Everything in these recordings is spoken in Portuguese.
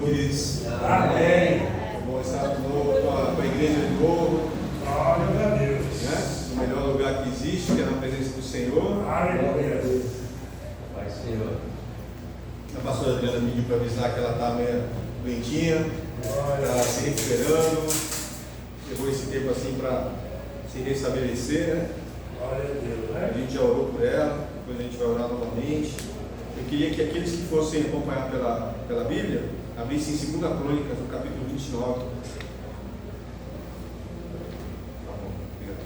Queridos, Amém. bom estar de novo com a igreja de novo, Glória a Deus. né? No melhor lugar que existe, que é na presença do Senhor. Aleluia. Pai, Senhor. A pastora Adriana me pediu para avisar que ela está meio doentinha, está se recuperando, levou esse tempo assim para se restabelecer, né? Glória a Deus, A né? gente já orou por ela, depois a gente vai orar novamente. Eu queria que aqueles que fossem acompanhar pela Bíblia, abrissem em 2 Crônicas, no capítulo 29. Tá bom, obrigado.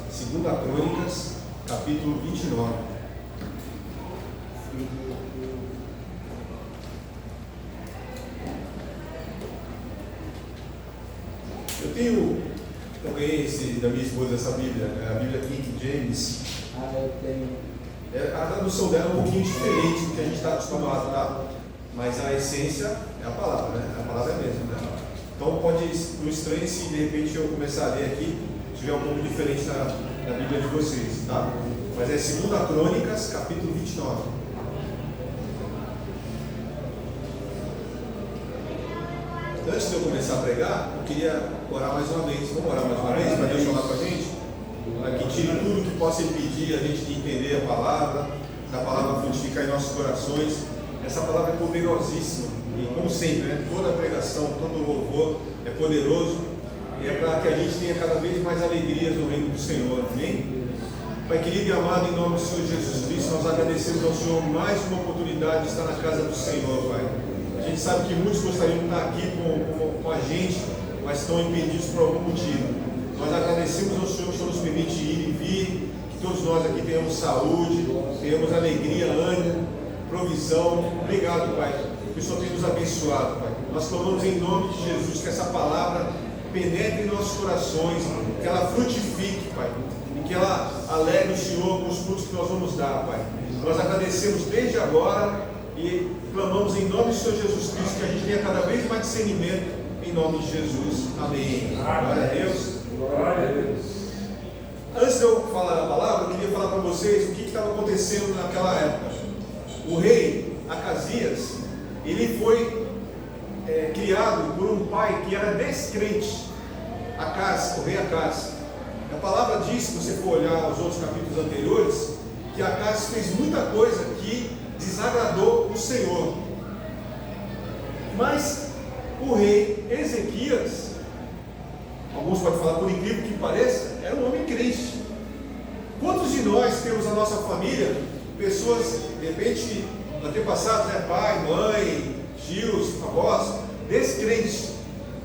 2 Crônicas, capítulo 29. Eu ganhei da minha esposa essa Bíblia, a Bíblia King James. Eu tenho. A tradução dela é um pouquinho diferente do que a gente está acostumado, tá? Mas a essência é a palavra, né? A palavra é a mesma, né? Então pode não estranhe se de repente eu começar a ler aqui, tiver um pouco diferente na Bíblia de vocês, tá? Mas é 2 Crônicas, capítulo 29. Antes de eu começar a pregar, eu queria orar mais uma vez. Vamos orar mais uma vez para Deus falar com a gente? Para que tire tudo que possa impedir a gente de entender a palavra, da palavra frutificar em nossos corações. Essa palavra é poderosíssima. E como sempre, né, toda pregação, todo louvor é poderoso. E é para que a gente tenha cada vez mais alegrias no reino do Senhor. Amém? Pai querido e amado, em nome do Senhor Jesus Cristo, nós agradecemos ao Senhor mais uma oportunidade de estar na casa do Senhor, Pai. A gente sabe que muitos gostariam de estar aqui com a gente, mas estão impedidos por algum motivo. Nós agradecemos ao Senhor que o Senhor nos permite ir e vir, que todos nós aqui tenhamos saúde, tenhamos alegria, ânimo, provisão. Obrigado, Pai, que o Senhor tem nos abençoado, Pai. Nós clamamos em nome de Jesus que essa palavra penetre em nossos corações, que ela frutifique, Pai, e que ela alegre o Senhor com os frutos que nós vamos dar, Pai. Nós agradecemos desde agora e clamamos em nome do Senhor Jesus Cristo que a gente tenha cada vez mais discernimento em nome de Jesus. Amém. Glória a Deus. Glória a Deus. Antes de eu falar a palavra, eu queria falar para vocês o que estava acontecendo naquela época. O rei Acasias, ele foi criado por um pai que era descrente, Acás, o rei Acás. A palavra diz, se você for olhar os outros capítulos anteriores, que Acás fez muita coisa que desagradou o Senhor. Mas o rei Ezequias, alguns podem falar, por incrível que pareça, era um homem crente. Quantos de nós temos na nossa família pessoas, de repente, antepassados, né? Pai, mãe, tios, avós, descrentes,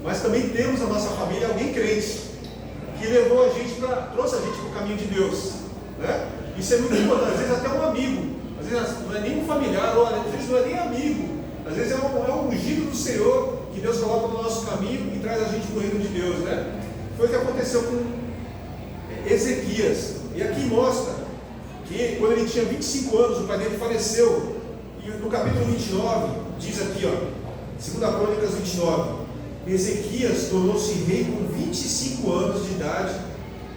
mas também temos na nossa família alguém crente, que levou a gente trouxe a gente para o caminho de Deus, né? Isso é muito importante, às vezes até um amigo, às vezes não é nem um familiar, ou às vezes não é nem amigo, às vezes é um ungido do Senhor que Deus coloca no nosso caminho e traz a gente para o reino de Deus, né? Foi o que aconteceu com Ezequias. E aqui mostra que quando ele tinha 25 anos, o pai dele faleceu. E no capítulo 29, diz aqui, ó, 2 Crônicas 29, Ezequias tornou-se rei com 25 anos de idade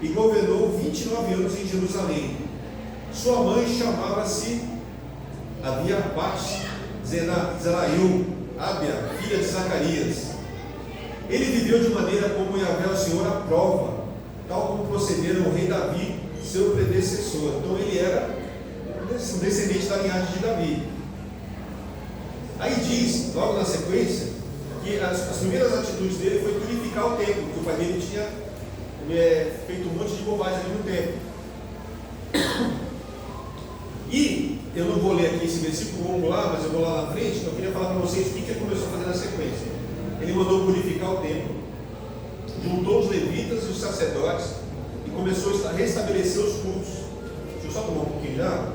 e governou 29 anos em Jerusalém. Sua mãe chamava-se Abiabat Zerail, Abia, filha de Zacarias. Ele viveu de maneira como Yahvé, o Senhor, aprova, tal como procederam o rei Davi, seu predecessor. Então ele era um descendente da linhagem de Davi. Aí diz, logo na sequência, que as primeiras atitudes dele foi purificar o templo, porque o pai dele tinha feito um monte de bobagem ali no templo. E eu não vou ler aqui esse versículo, vamos lá, mas eu vou lá na frente, então eu queria falar para vocês o que ele começou a fazer na sequência. Ele mandou purificar o templo, juntou os levitas e os sacerdotes e começou a restabelecer os cultos. Deixa eu só tomar um pouquinho de água.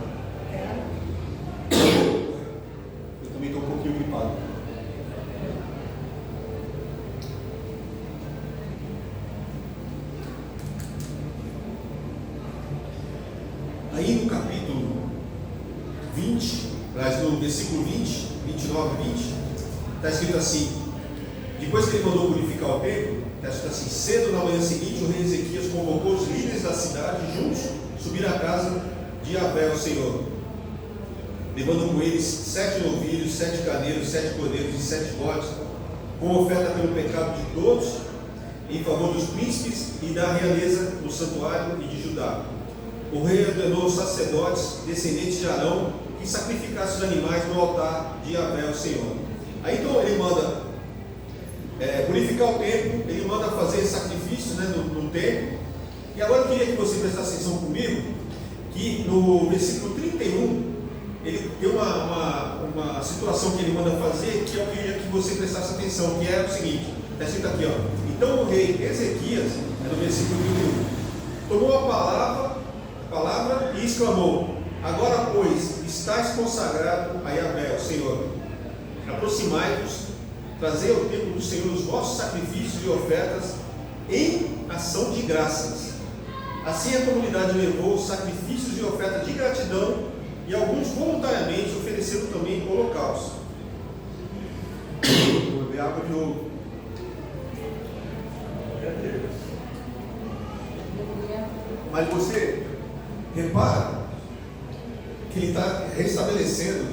Eu também estou um pouquinho gripado. Aí no capítulo 20, no versículo 20, 29 e 20, está escrito assim: depois que ele mandou purificar o templo, está escrito assim: cedo na manhã seguinte, o rei Ezequias convocou os líderes da cidade juntos, subiram à casa de Yahvé ao Senhor, levando com eles 7 novilhos, 7 carneiros, 7 cordeiros e 7 bodes, com oferta pelo pecado de todos, em favor dos príncipes e da realeza do santuário e de Judá. O rei ordenou os sacerdotes, descendentes de Arão, que sacrificassem os animais no altar de Yahvé ao Senhor. Aí então ele manda purificar o templo, ele manda fazer sacrifícios, né, no templo. E agora eu queria que você prestasse atenção comigo, que no versículo 31, ele tem uma situação que ele manda fazer, que eu queria que você prestasse atenção, que é o seguinte, está escrito aqui, ó. Então o rei Ezequias, no versículo 31, tomou a palavra e exclamou: agora, pois, estáis consagrado a Yahvé, o Senhor. Aproximai-vos, trazei ao templo do Senhor os vossos sacrifícios e ofertas em ação de graças. Assim a comunidade levou os sacrifícios e ofertas de gratidão, e alguns voluntariamente ofereceram também holocaustos. Vou beber água de novo. Mas você repara que ele está restabelecendo,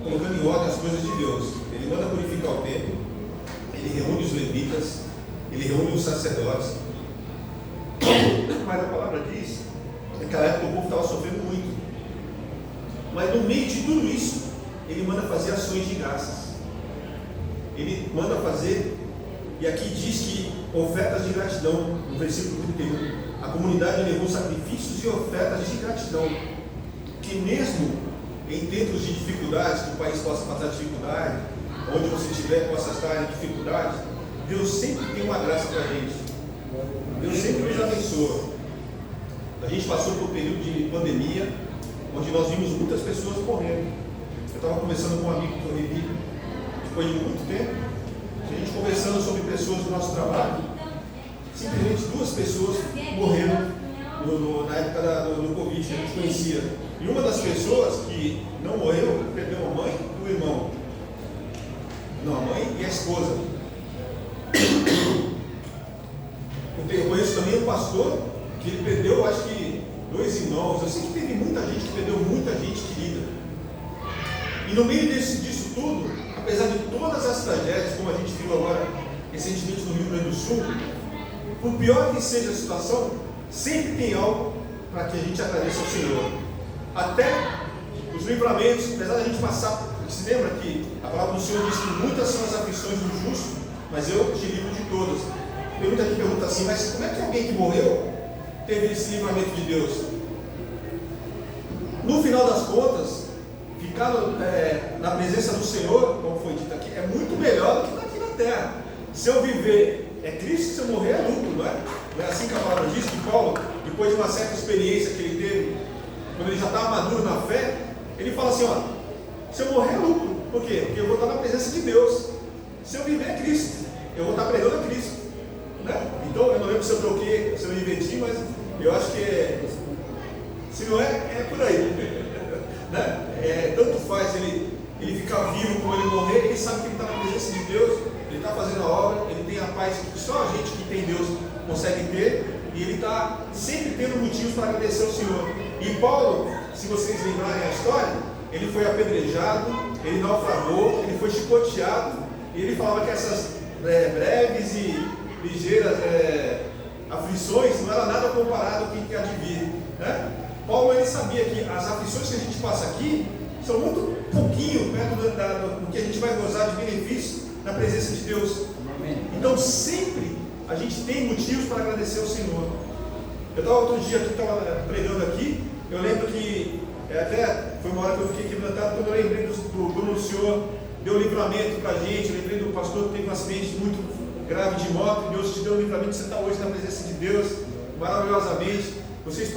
colocando em ordem as coisas de Deus. Ele manda purificar o templo, ele reúne os levitas, ele reúne os sacerdotes. Mas a palavra diz que naquela época o povo estava sofrendo muito. Mas no meio de tudo isso, ele manda fazer ações de graças. Ele manda fazer, e aqui diz que ofertas de gratidão, no versículo 31. A comunidade levou sacrifícios e ofertas de gratidão, que mesmo em tempos de dificuldades, que o país possa passar dificuldade, onde você estiver possa estar em dificuldade, Deus sempre tem uma graça para a gente. Deus sempre nos abençoa. A gente passou por um período de pandemia, onde nós vimos muitas pessoas morrendo. Eu estava conversando com um amigo que eu revi, depois de muito tempo, a gente conversando sobre pessoas do nosso trabalho. Simplesmente 2 pessoas morreram na época do Covid, que a gente conhecia. E uma das pessoas que não morreu perdeu a mãe e o irmão. Não, a mãe e a esposa. Eu conheço também um pastor que ele perdeu, acho que 2 irmãos. Eu sei que teve muita gente que perdeu muita gente querida. E no meio disso tudo, apesar de todas as tragédias, como a gente viu agora recentemente no Rio Grande do Sul, por pior que seja a situação, sempre tem algo para que a gente agradeça ao Senhor. Até os livramentos, apesar da gente passar, se lembra que a palavra do Senhor diz que muitas são as aflições do justo, mas eu te livro de todas. Tem muita gente que pergunta assim, mas como é que alguém que morreu teve esse livramento de Deus? No final das contas, ficar na presença do Senhor, como foi dito aqui, é muito melhor do que estar aqui na terra. Se eu viver é Cristo, se eu morrer é lucro, não é? Não é assim que a palavra diz que Paulo, depois de uma certa experiência que ele teve, quando ele já estava maduro na fé, ele fala assim, ó, se eu morrer é lucro. Por quê? Porque eu vou estar na presença de Deus. Se eu viver é Cristo, eu vou estar pregando a Cristo, né? Então eu não lembro se eu troquei, se eu inverti, mas eu acho que se não é por aí. Né? Tanto faz ele ficar vivo como ele morrer, ele sabe que ele está na presença de Deus, ele está fazendo a obra, ele tem a paz que só a gente que tem Deus consegue ter, e ele está sempre tendo motivos para agradecer ao Senhor. E Paulo, se vocês lembrarem a história, ele foi apedrejado, ele naufragou, ele foi chicoteado, e ele falava que essas breves e ligeiras aflições não era nada comparado com o que há de vir, né? Paulo ele sabia que as aflições que a gente passa aqui são muito pouquinho perto do que a gente vai gozar de benefício na presença de Deus. Então sempre a gente tem motivos para agradecer ao Senhor. Eu estava outro dia aqui, estava pregando aqui, eu lembro que até foi uma hora que eu fiquei quebrantado quando eu lembrei quando o Senhor deu livramento para a gente. Eu lembrei do pastor que teve um acidente muito grave de moto, e Deus te deu o livramento, você está hoje na presença de Deus, maravilhosamente. Vocês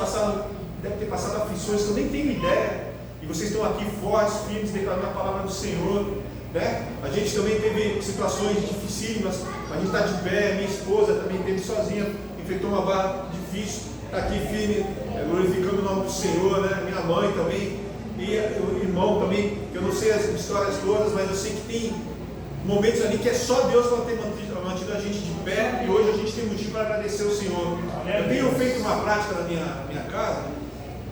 devem ter passado aflições que eu nem tenho ideia, e vocês estão aqui fortes, firmes, declarando a palavra do Senhor, né? A gente também teve situações dificílimas, a gente está de pé, minha esposa também teve sozinha, enfrentou uma barra difícil, está aqui firme, glorificando o nome do Senhor, né? Minha mãe também, e o irmão também, que eu não sei as histórias todas, mas eu sei que tem momentos ali que é só Deus para ter mantido a gente de pé, e hoje a gente tem motivo para agradecer ao Senhor. Eu tenho feito uma prática na minha casa,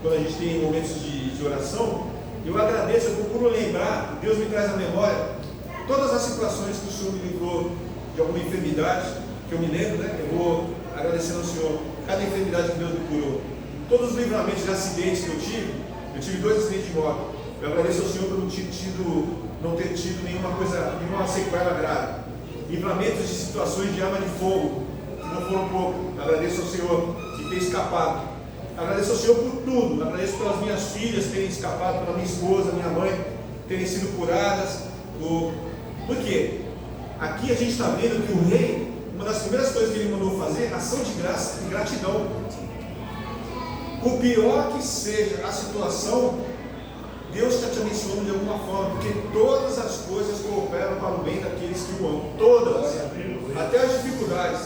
quando a gente tem momentos de oração, eu agradeço, eu procuro lembrar, Deus me traz à memória todas as situações que o Senhor me livrou de alguma enfermidade, que eu me lembro, né? Eu vou agradecendo ao Senhor cada enfermidade que Deus me curou, todos os livramentos de acidentes que eu tive 2 acidentes de moto. Eu agradeço ao Senhor por não ter tido nenhuma sequela grave. Livramentos de situações de arma de fogo, que não foram poucos. Agradeço ao Senhor de ter escapado. Agradeço ao Senhor por tudo. Agradeço pelas minhas filhas terem escapado, pela minha esposa, minha mãe terem sido curadas. Por quê? Aqui a gente está vendo que o rei, uma das primeiras coisas que ele mandou fazer, ação de graça e gratidão. Por pior que seja a situação, Deus está te abençoando de alguma forma, porque todas as coisas cooperam para o bem daqueles que o amam. Todas, até as dificuldades.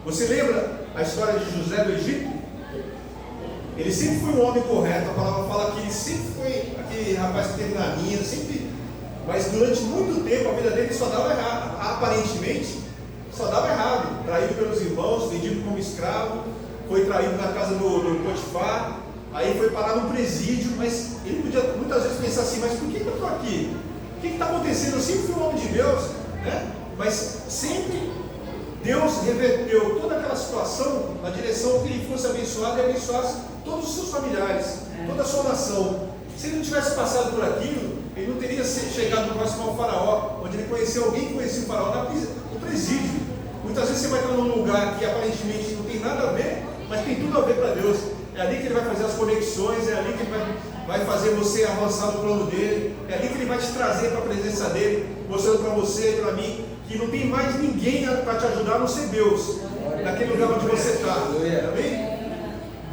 Você lembra a história de José do Egito? Ele sempre foi um homem correto. A palavra fala que ele sempre foi aquele rapaz que teve na linha, mas durante muito tempo a vida dele só dava errado. Aparentemente, só dava errado. Traído pelos irmãos, vendido como escravo, foi traído na casa do Potifar. Aí foi parar no presídio, mas ele podia muitas vezes pensar assim, mas por que eu estou aqui? O que está acontecendo? Eu sempre fui um homem de Deus, né? Mas sempre Deus reverteu toda aquela situação na direção que ele fosse abençoado e abençoasse todos os seus familiares, toda a sua nação. Se ele não tivesse passado por aquilo, ele não teria chegado próximo ao faraó, onde ele conheceu alguém que conhecia o faraó no presídio. Muitas vezes você vai estar num lugar que aparentemente não tem nada a ver, mas tem tudo a ver para Deus. É ali que ele vai fazer as conexões, é ali que ele vai fazer você avançar no plano dele, é ali que ele vai te trazer para a presença dele, mostrando para você e para mim que não tem mais ninguém para te ajudar a não ser Deus, naquele lugar onde você está. Amém?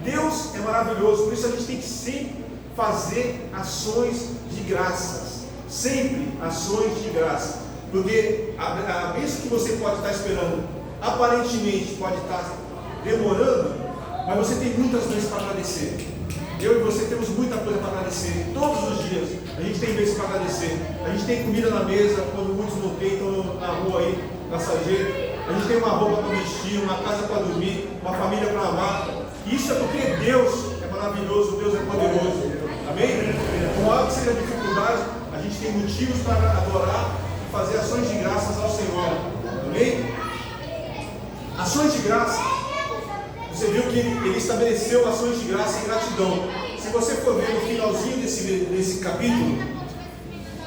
Deus é maravilhoso, por isso a gente tem que sempre fazer ações de graças, sempre ações de graça, porque a bênção que você pode estar esperando, aparentemente pode estar demorando, mas você tem muitas vezes para agradecer. Eu e você temos muita coisa para agradecer. Todos os dias a gente tem vezes para agradecer. A gente tem comida na mesa, quando muitos não têm, estão na rua aí, na sarjeta. A gente tem uma roupa para vestir, uma casa para dormir, uma família para amar. Isso é porque Deus é maravilhoso, Deus é poderoso. Amém? Por maior que seja a dificuldade, a gente tem motivos para adorar e fazer ações de graças ao Senhor. Amém? Ações de graça. Você viu que ele estabeleceu ações de graça e gratidão. Se você for ver no finalzinho desse capítulo,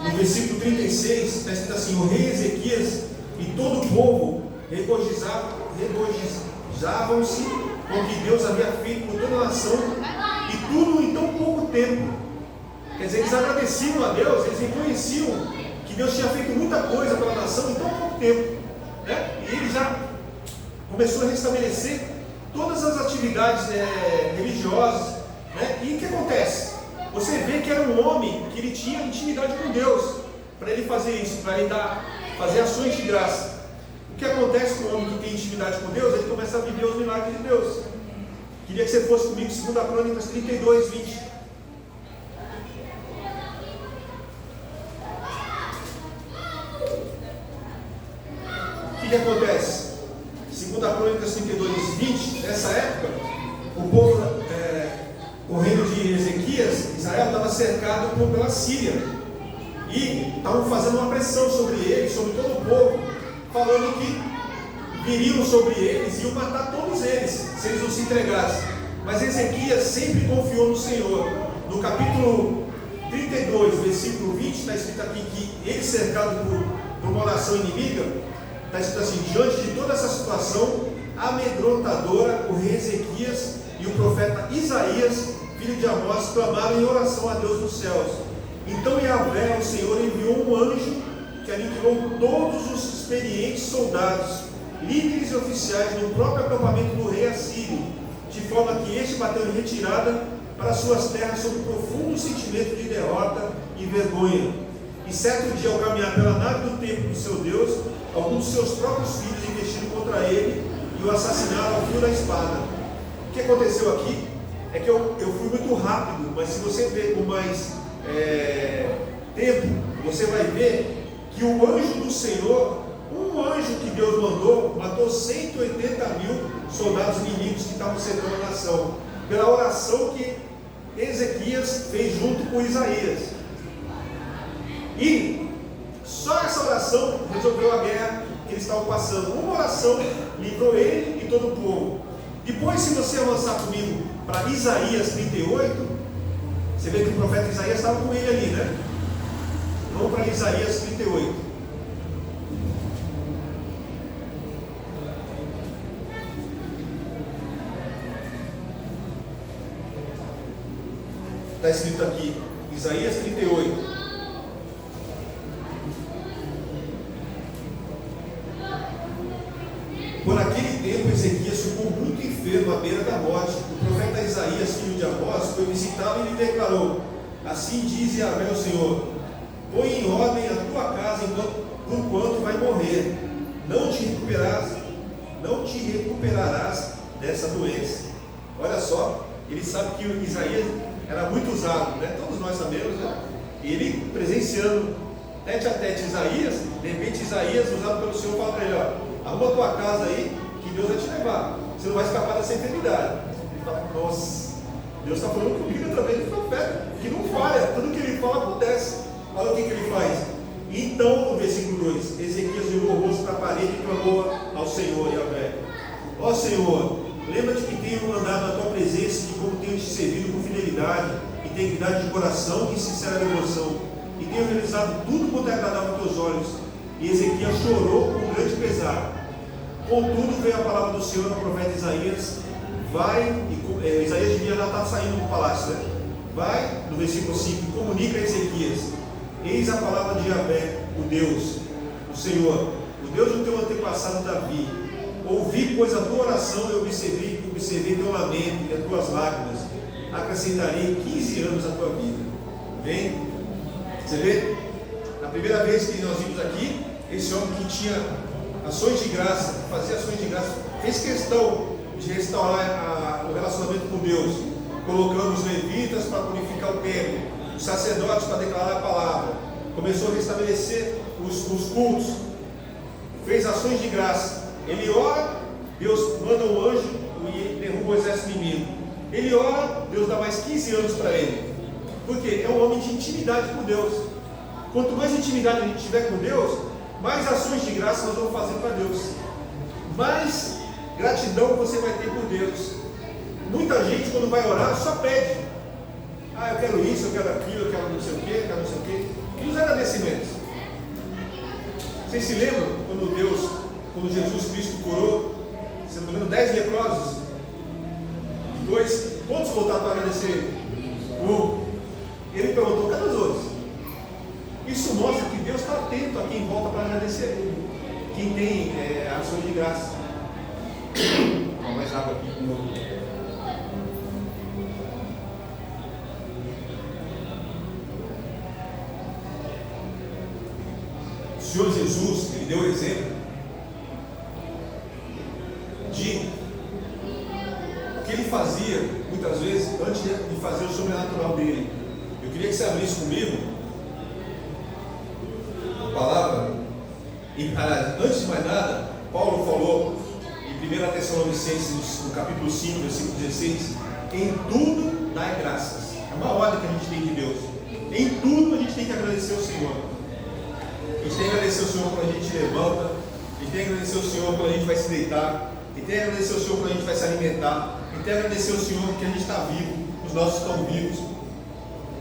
no versículo 36, está escrito assim: o rei Ezequias e todo o povo regozijavam-se com o que Deus havia feito por toda a nação, e tudo em tão pouco tempo. Quer dizer, eles agradeciam a Deus, eles reconheciam que Deus tinha feito muita coisa pela nação em tão pouco tempo, né? E ele já começou a restabelecer todas as atividades religiosas, né? E o que acontece? Você vê que era um homem que ele tinha intimidade com Deus, para ele fazer isso, para ele fazer ações de graça. O que acontece com o homem que tem intimidade com Deus? Ele começa a viver os milagres de Deus. Queria que você fosse comigo, 2 Crônicas 32, 20. O que acontece? 2 Crônicas 32, 20, nessa época, o povo, o reino de Ezequias, Israel, estava cercado pela Síria, e estavam fazendo uma pressão sobre eles, sobre todo o povo, falando que viriam sobre eles e iam matar todos eles, se eles não se entregassem. Mas Ezequias sempre confiou no Senhor. No capítulo 32, versículo 20, está escrito aqui que ele, cercado por uma nação inimiga, está escrito assim: diante de toda essa situação amedrontadora, o rei Ezequias e o profeta Isaías, filho de Amós, clamaram em oração a Deus dos céus. Então Yahvé, o Senhor, enviou um anjo que aniquilou todos os experientes soldados, líderes e oficiais no próprio acampamento do rei assírio, de forma que este bateu em retirada para suas terras sob profundo sentimento de derrota e vergonha. E certo dia, ao caminhar pela nave do templo do seu Deus, alguns de seus próprios filhos investiram contra ele e o assassinaram ao fio da espada. O que aconteceu aqui é que eu fui muito rápido, mas se você ver com mais tempo, você vai ver que o anjo do Senhor, um anjo que Deus mandou, matou 180 mil soldados inimigos que estavam cercando a nação, pela oração que Ezequias fez junto com Isaías. E só essa oração resolveu a guerra que eles estavam passando. Uma oração livrou ele e todo o povo. Depois, se você avançar comigo para Isaías 38, você vê que o profeta Isaías estava com ele ali, né? Vamos para Isaías 38. Está escrito aqui, Isaías 38. Por aquele tempo, Ezequias ficou muito enfermo à beira da morte. O profeta Isaías, filho de Amós, foi visitá-lo e lhe declarou: assim diz Yahvé o Senhor, põe em ordem a tua casa enquanto vai morrer. Não te recuperarás dessa doença. Olha só, ele sabe que o Isaías era muito usado, né? Todos nós sabemos, né? Ele presenciando tete a tete Isaías, de repente Isaías, usado pelo Senhor, fala para ele: ó, arruma a tua casa aí, que Deus vai te levar, você não vai escapar dessa enfermidade. Ele fala: nossa, Deus está falando comigo através do profeta, que não falha, tudo que ele fala acontece. Olha o que ele faz. Então, no versículo 2, Ezequias virou o rosto para a parede e clamou ao Senhor, Yahvé: ó Senhor, lembra-te que tenho andado na tua presença, de como tenho te servido com fidelidade, integridade de coração e sincera devoção, e tenho realizado tudo quanto é agradável aos teus olhos. E Ezequias chorou com grande pesar. Contudo, veio a palavra do Senhor ao profeta Isaías: vai, Isaías devia já estar saindo do palácio, né? Vai, no versículo 5, comunica a Ezequias: eis a palavra de Yahvé, o Deus, o Senhor, o Deus do teu antepassado Davi. Ouvi, pois, a tua oração e observei teu lamento e as tuas lágrimas. Acrescentarei 15 anos à tua vida. Vem, você vê? Na primeira vez que nós vimos aqui, esse homem que tinha ações de graça, fazia ações de graça, fez questão de restaurar o relacionamento com Deus, colocando os levitas para purificar o templo, os sacerdotes para declarar a palavra, começou a restabelecer os cultos, fez ações de graça. Ele ora, Deus manda um anjo e derruba o exército inimigo. Ele ora, Deus dá mais 15 anos para ele. Porque é um homem de intimidade com Deus. Quanto mais intimidade a gente tiver com Deus, mais ações de graça nós vamos fazer para Deus, mais gratidão você vai ter por Deus. Muita gente, quando vai orar, só pede: eu quero isso, eu quero aquilo, eu quero não sei o que, eu quero não sei o que. E os agradecimentos? Vocês se lembram quando Jesus Cristo curou, se não me engano, 10 leprosos? Depois, quantos voltaram para agradecer? Ele perguntou: cadê os outros? Isso mostra que Deus está atento a quem volta para agradecer, quem tem ações de graça. Vou mais água aqui de novo. O Senhor Jesus, ele deu o exemplo de o que ele fazia muitas vezes antes de fazer o sobrenatural dele. Eu queria que você abrisse comigo a palavra. E, antes de mais nada, Paulo falou em 1 Tessalonicenses, no capítulo 5, versículo 16: em tudo dai graças. É uma ordem que a gente tem de Deus. Em tudo a gente tem que agradecer ao Senhor. A gente tem que agradecer ao Senhor quando a gente levanta, a gente tem que agradecer ao Senhor quando a gente vai se deitar, a gente tem que agradecer ao Senhor quando a gente vai se alimentar, a gente tem que agradecer ao Senhor porque a gente está vivo, os nossos estão vivos.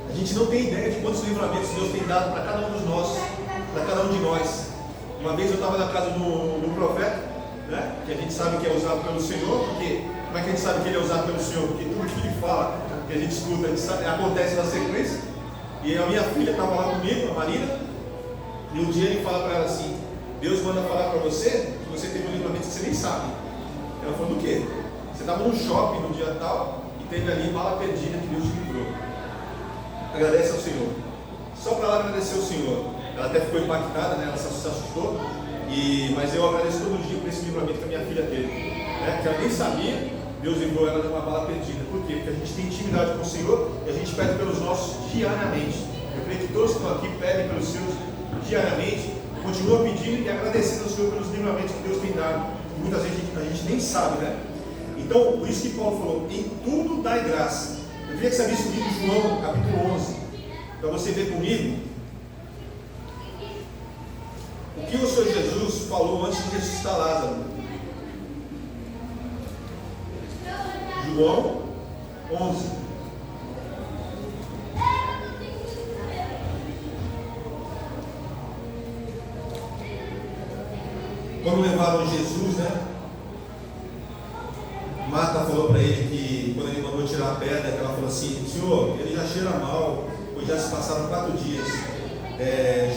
A gente não tem ideia de quantos livramentos Deus tem dado para cada um dos nossos, para cada um de nós. Uma vez eu estava na casa do profeta, né, que a gente sabe que é usado pelo Senhor, porque como é que a gente sabe que ele é usado pelo Senhor? Porque tudo que ele fala, que a gente escuta, a gente sabe, acontece na sequência. E a minha filha estava lá comigo, a Marina, e um dia ele fala para ela assim: Deus manda falar para você que você teve um livramento que você nem sabe. Ela falou: do quê? Você estava no shopping no dia tal e teve ali bala perdida que Deus te livrou. Agradece ao Senhor. Só para ela agradecer ao Senhor. Ela até ficou impactada, né? Ela se assustou. Mas eu agradeço todo dia por esse livramento que a minha filha teve, né? Que ela nem sabia, Deus livrou ela de uma bala perdida. Por quê? Porque a gente tem intimidade com o Senhor e a gente pede pelos nossos diariamente. Eu creio que todos que estão aqui pedem pelos seus diariamente, continua pedindo e agradecendo ao Senhor pelos livramentos que Deus tem dado. E muitas vezes a gente nem sabe, né? Então, por isso que Paulo falou: em tudo dai graça. Eu queria que você abrisse comigo João, capítulo 11, para você ver comigo o que o Senhor Jesus falou antes de ressuscitar Lázaro. João 11. Quando levaram Jesus, né? Marta falou para ele que quando ele mandou tirar a pedra, ela falou assim: Senhor, ele já cheira mal, pois já se passaram 4 dias.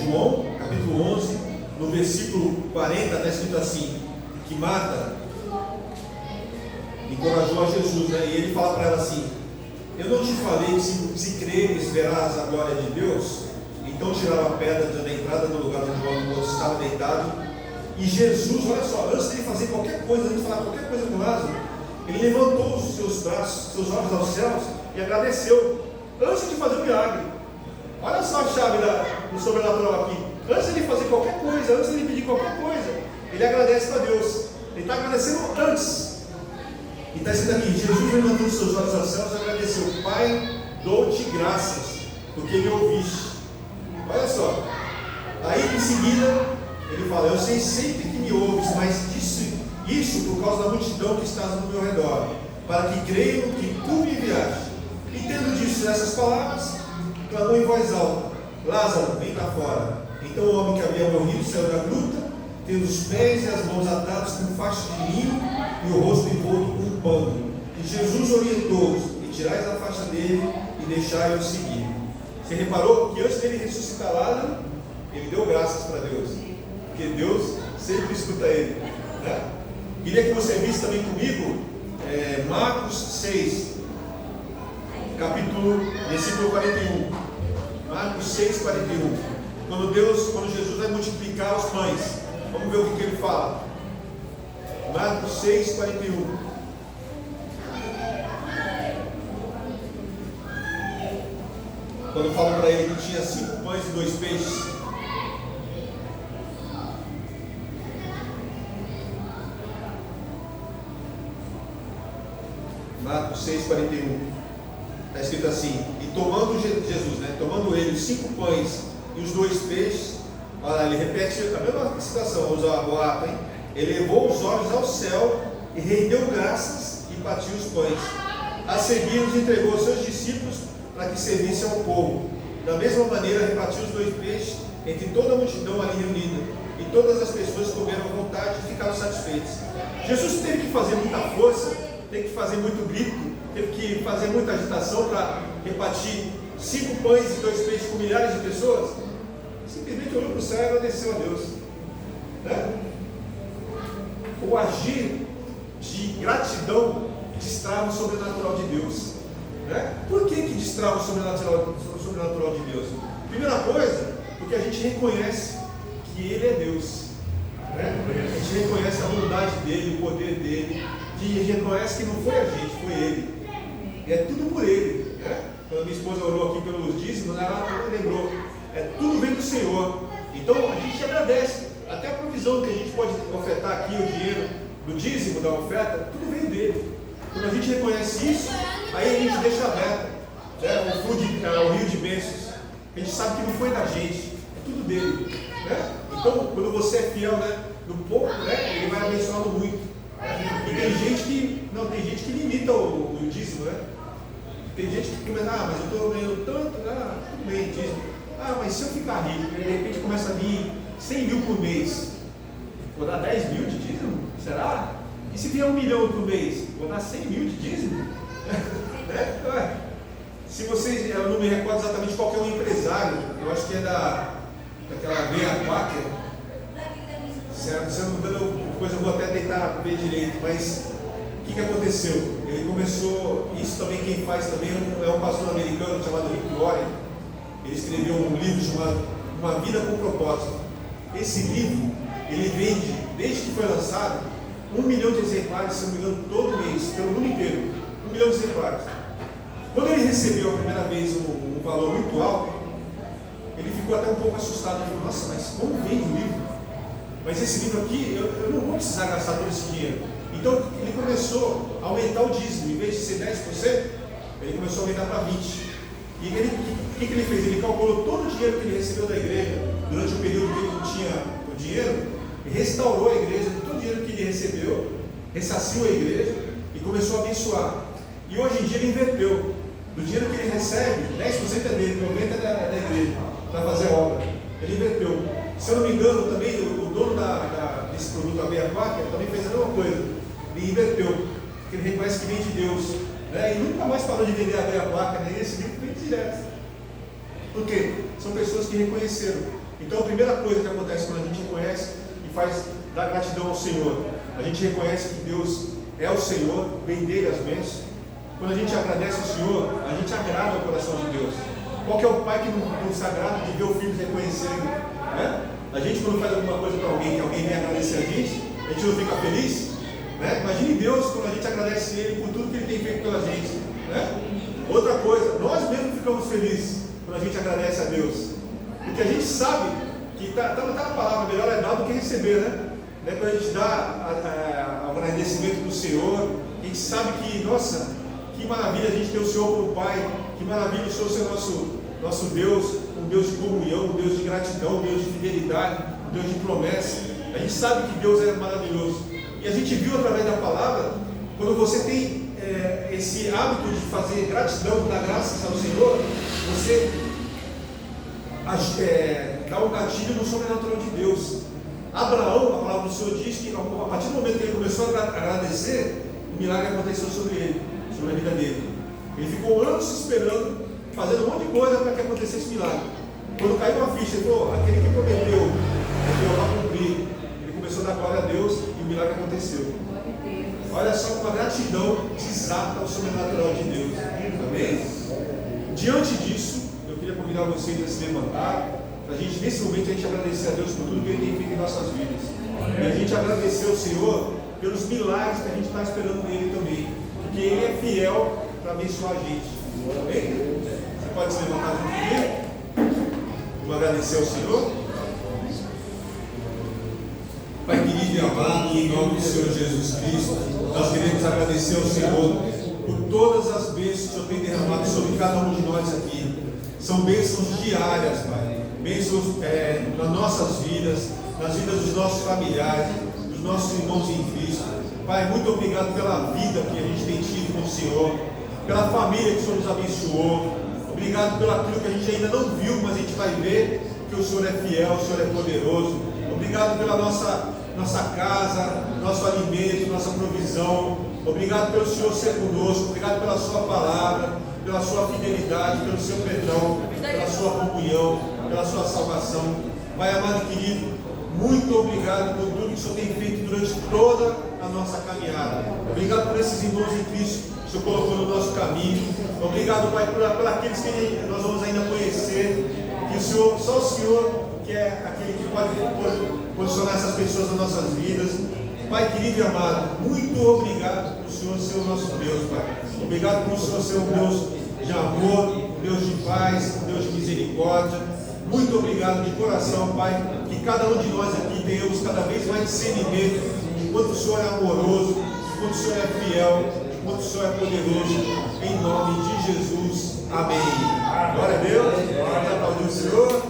João, capítulo 11, no versículo 40, está escrito assim: que Marta encorajou a Jesus, né? E ele fala para ela assim: eu não te falei que se creres verás a glória de Deus? Então tiraram a pedra da entrada do lugar onde o moço estava deitado. E Jesus, olha só, antes de ele fazer qualquer coisa, antes de falar qualquer coisa com Lázaro, ele levantou os seus braços, seus olhos aos céus e agradeceu, antes de fazer o milagre. Olha só a chave do sobrenatural aqui. Antes de ele fazer qualquer coisa, antes de ele pedir qualquer coisa, ele agradece para Deus. Ele está agradecendo antes. E está escrito aqui: Jesus levantou os seus olhos aos céus e agradeceu: Pai, dou-te graças, porque me ouviste. Olha só. Aí em seguida ele fala: eu sei sempre que me ouves, mas disse isso por causa da multidão que estás no meu redor, para que creiam que tu me enviaste. E tendo dito essas palavras, clamou em voz alta: Lázaro, vem cá fora. Então o homem que havia morrido saiu da gruta, tendo os pés e as mãos atados com faixas de linho e o rosto envolto com um pano. E Jesus orientou-os: e tirais a faixa dele e deixai-o seguir. Você reparou que antes dele ressuscitar Lázaro, ele deu graças para Deus, porque Deus sempre escuta ele, né? Queria que você visse também comigo Marcos 6, versículo 41. Marcos 6, 41. Quando Jesus vai multiplicar os pães, vamos ver o que ele fala. Marcos 6, 41. Quando falam para ele que tinha 5 pães e 2 peixes. Marcos 6, 41. Está escrito assim: e tomando Jesus, né? Tomando ele os 5 pães e os 2 peixes. Olha, ele repete a mesma situação, usa o ato, hein? Ele levou os olhos ao céu e rendeu graças e partiu os pães. A seguir os entregou aos seus discípulos para que servissem ao povo. Da mesma maneira repartiu os 2 peixes entre toda a multidão ali reunida, e todas as pessoas comeram à vontade e ficaram satisfeitas. Jesus teve que fazer muita força, teve que fazer muito grito, teve que fazer muita agitação para repartir 5 pães e 2 peixes com milhares de pessoas. Simplesmente olhou para o céu e agradeceu a Deus, né? O agir de gratidão destrava o sobrenatural de Deus, né? Por que destrava o sobrenatural de Deus? Primeira coisa, porque a gente reconhece que Ele é Deus, né? A gente reconhece a bondade dEle, o poder dEle, a gente reconhece que não foi a gente, foi Ele, e é tudo por Ele, né? Quando a minha esposa orou aqui pelos dízimos, ela lembrou: tudo vem do Senhor. Então a gente agradece, até a provisão que a gente pode ofertar aqui, o dinheiro do dízimo, da oferta, tudo vem dele. Quando a gente reconhece isso, aí a gente deixa aberto, né, o rio de bênçãos. A gente sabe que não foi da gente, é tudo dele, né? Então, quando você é fiel, né, no pouco, né, ele vai abençoando muito, né? E tem gente que limita o dízimo, né? Tem gente que começa: mas eu estou ganhando tanto, tudo bem, dízimo. Mas se eu ficar rico, de repente começa a vir 100 mil por mês, vou dar 10 mil de dízimo? Será? E se vier 1 milhão por mês, vou dar 100 mil de dízimo? Se vocês, eu não me recordo exatamente qual que é o empresário, eu acho que é daquela Meia Quaker, se eu não me engano, depois eu vou até tentar ver direito, mas o que aconteceu? Ele começou, isso também quem faz também é um pastor americano chamado Rick Warren. Ele escreveu um livro chamado Uma Vida com Propósito. Esse livro, ele vende, desde que foi lançado, 1 milhão de exemplares, se não me engano, todo mês, pelo mundo inteiro. 1 milhão de exemplares. Quando ele recebeu a primeira vez um valor muito alto, ele ficou até um pouco assustado. Ele falou: nossa, mas como vende o livro? Mas esse livro aqui, eu não vou precisar gastar todo esse dinheiro. Então ele começou a aumentar o dízimo. Em vez de ser 10%, Ele começou a aumentar para 20. E o que ele fez? Ele calculou todo o dinheiro que ele recebeu da igreja durante o período que ele não tinha o dinheiro, e restaurou a igreja, todo o dinheiro que ele recebeu, ressarciu a igreja e começou a abençoar. E hoje em dia ele inverteu. Do dinheiro que ele recebe, 10% é dele, 90% é da igreja, para fazer obra. Ele inverteu. Se eu não me engano, também o dono desse produto, a Beia Quaker, também fez a mesma coisa. Ele inverteu, porque ele reconhece que vem de Deus. Né? E nunca mais parou de vender a Beia Quaker, né? Esse livro vem direto. Por quê? São pessoas que reconheceram. Então a primeira coisa que acontece quando a gente reconhece e faz dar gratidão ao Senhor, a gente reconhece que Deus é o Senhor, vem dele as bênçãos. Quando a gente agradece ao Senhor, a gente agrada o coração de Deus. Qual que é o pai que não se agrada de ver o filho reconhecendo? Né? A gente, quando faz alguma coisa para alguém, que alguém vem agradecer a gente não fica feliz? Né? Imagine Deus quando a gente agradece Ele por tudo que Ele tem feito pela gente. Né? Outra coisa, nós mesmos ficamos felizes quando a gente agradece a Deus. Porque a gente sabe que está na palavra, melhor é dar do que receber, né? Quando a gente dá o agradecimento do Senhor, a gente sabe que, nossa, que maravilha a gente ter o Senhor como Pai, que maravilha o Senhor ser nosso Deus, um Deus de comunhão, um Deus de gratidão, um Deus de fidelidade, um Deus de promessa. A gente sabe que Deus é maravilhoso. E a gente viu através da palavra, quando você tem esse hábito de fazer gratidão, dar graças ao Senhor, você dá um gatilho no sobrenatural de Deus. Abraão, a palavra do Senhor diz que a partir do momento que ele começou a agradecer, o milagre aconteceu sobre ele, sobre a vida dele. Ele ficou anos esperando, fazendo um monte de coisa para que acontecesse esse milagre. Quando caiu a ficha, ele falou, aquele que prometeu, Deus vai cumprir. Ele começou a dar glória a Deus e o milagre aconteceu. Olha só como a gratidão desata o sobrenatural de Deus. Amém? Diante disso, eu queria convidar vocês a se levantar, para a gente, nesse momento, a gente agradecer a Deus por tudo que Ele tem feito em nossas vidas. E a gente agradecer ao Senhor pelos milagres que a gente está esperando nele também. Porque Ele é fiel para abençoar a gente. Amém? Você pode se levantar junto comigo? Vamos agradecer ao Senhor. Pai querido e amado, em nome do Senhor Jesus Cristo, nós queremos agradecer ao Senhor por todas as bênçãos que o Senhor tem derramado sobre cada um de nós aqui. São bênçãos diárias, Pai. Bênçãos nas nossas vidas, nas vidas dos nossos familiares, dos nossos irmãos em Cristo. Pai, muito obrigado pela vida que a gente tem tido com o Senhor, pela família que o Senhor nos abençoou. Obrigado pelo aquilo que a gente ainda não viu, mas a gente vai ver que o Senhor é fiel, o Senhor é poderoso. Obrigado pela nossa casa, nosso alimento, nossa provisão. Obrigado pelo Senhor ser conosco. Obrigado pela sua palavra, pela sua fidelidade, pelo seu perdão, pela sua comunhão, pela sua salvação. Pai amado e querido, muito obrigado por tudo que o Senhor tem feito durante toda a nossa caminhada. Obrigado por esses irmãos em Cristo que o Senhor colocou no nosso caminho. Obrigado, Pai, por aqueles que nós vamos ainda conhecer. Que o Senhor, só o Senhor, que é aquele que pode posicionar essas pessoas nas nossas vidas. Pai querido e amado, muito obrigado por o Senhor ser o nosso Deus, Pai. Obrigado por o Senhor ser um Deus de amor, um Deus de paz, um Deus de misericórdia. Muito obrigado de coração, Pai, que cada um de nós aqui tenhamos cada vez mais discernimento de quanto o Senhor é amoroso, de quanto o Senhor é fiel, de quanto o Senhor é poderoso. Em nome de Jesus. Amém. Glória a Deus. Glória a Deus, Senhor.